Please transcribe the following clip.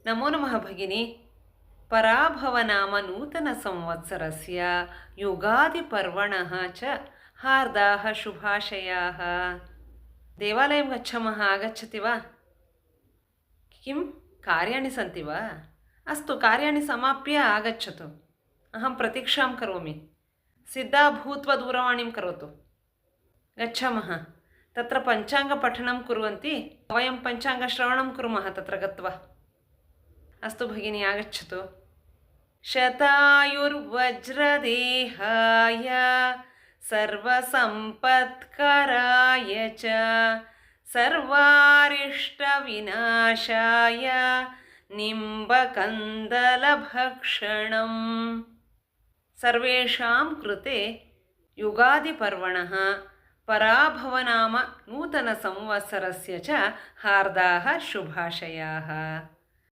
नमो नमः भगिनी। पराभवनाम नूतनसंवत्सरस्य युगादिपर्वणः च हार्दाः शुभाशयाः। देवालयं गच्छामः, आगच्छति वा? किं कार्याणि सन्ति वा? अस्तु, कार्याणि समाप्य आगच्छतु, अहं प्रतीक्षां करोमि। सिद्धा भूत्वा दूरवाणीं करोतु। गच्छामः। तत्र पञ्चाङ्गपठनं कुर्वन्ति, वयं पञ्चाङ्गश्रवणं कुर्मः तत्र गत्वा। अस्तु भगिनी, आगच्छतु। शतायुर्वज्रदेहाय सर्वसम्पत्कराय च सर्वारिष्टविनाशाय निम्बकन्दलभक्षणम्। सर्वेषां कृते युगादिपर्वणः पराभवनाम नूतनसंवत्सरस्य च हार्दाः शुभाशयाः।